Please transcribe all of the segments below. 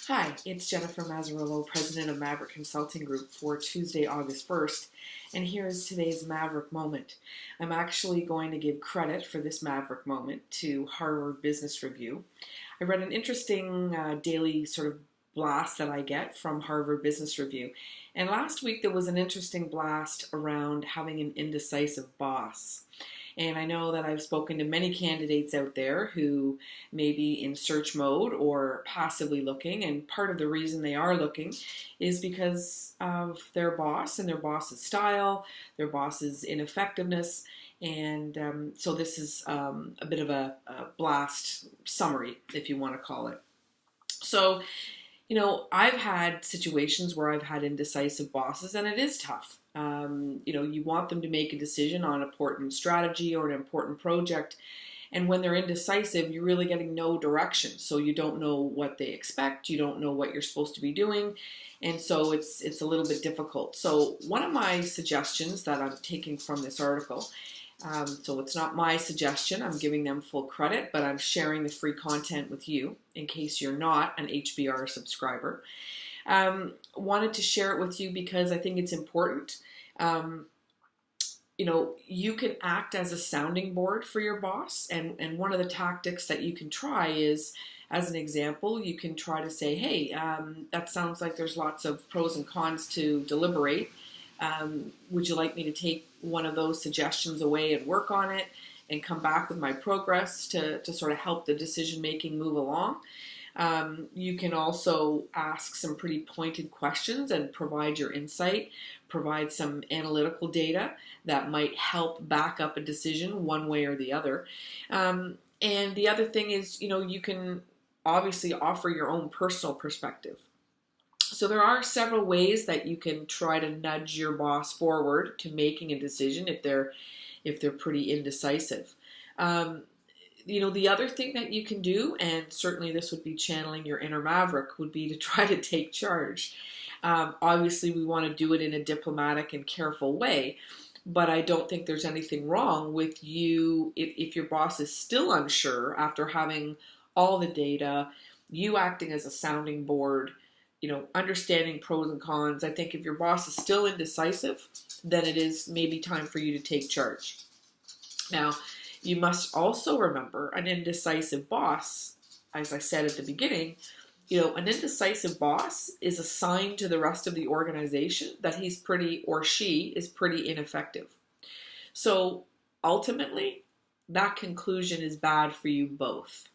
Hi, it's Jennifer Mazzarillo, President of Maverick Consulting Group for Tuesday, August 1st, and here is today's Maverick Moment. I'm actually going to give credit for this Maverick Moment to Harvard Business Review. I read an interesting daily sort of blast that I get from Harvard Business Review, and last week there was an interesting blast around having an indecisive boss. And I know that I've spoken to many candidates out there who may be in search mode or passively looking. And part of the reason they are looking is because of their boss and their boss's style, their boss's ineffectiveness. And so this is a bit of a blast summary, if you want to call it. So, I've had situations where I've had indecisive bosses, and it is tough. You want them to make a decision on an important strategy or an important project, and when they're indecisive, you're really getting no direction. So you don't know what they expect, you don't know what you're supposed to be doing, and so it's a little bit difficult. So one of my suggestions that I'm taking from this article, so it's not my suggestion, I'm giving them full credit, but I'm sharing the free content with you in case you're not an HBR subscriber. Wanted to share it with you because I think it's important. You can act as a sounding board for your boss, and one of the tactics that you can try is, as an example, you can try to say, hey, that sounds like there's lots of pros and cons to deliberate. Would you like me to take one of those suggestions away and work on it and come back with my progress to sort of help the decision making move along? You can also ask some pretty pointed questions and provide your insight, provide some analytical data that might help back up a decision one way or the other. And the other thing is, you can obviously offer your own personal perspective. So there are several ways that you can try to nudge your boss forward to making a decision if they're pretty indecisive. The other thing that you can do, and certainly this would be channeling your inner maverick, would be to try to take charge. Obviously, we want to do it in a diplomatic and careful way, but I don't think there's anything wrong with you, if your boss is still unsure after having all the data, you acting as a sounding board, understanding pros and cons. I think if your boss is still indecisive, then it is maybe time for you to take charge. Now, you must also remember an indecisive boss, as I said at the beginning, an indecisive boss is a sign to the rest of the organization that he's pretty, or she is pretty ineffective. So ultimately, that conclusion is bad for you both.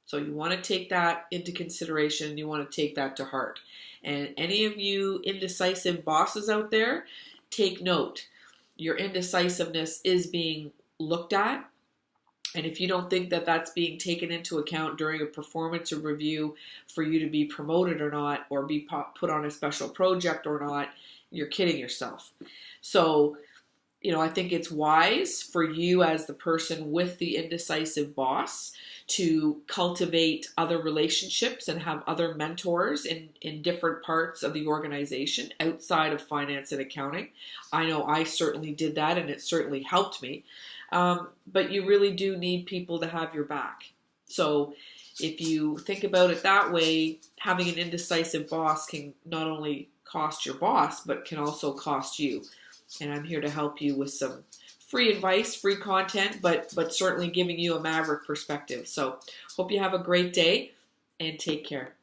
So you want to take that into consideration. You want to take that to heart. And any of you indecisive bosses out there, take note. Your indecisiveness is being looked at. And if you don't think that that's being taken into account during a performance or review for you to be promoted or not, or be put on a special project or not, you're kidding yourself. So, I think it's wise for you as the person with the indecisive boss to cultivate other relationships and have other mentors in different parts of the organization outside of finance and accounting. I know I certainly did that, and it certainly helped me. But you really do need people to have your back. So if you think about it that way, having an indecisive boss can not only cost your boss, but can also cost you. And I'm here to help you with some free advice, free content, but certainly giving you a Maverick perspective. So hope you have a great day and take care.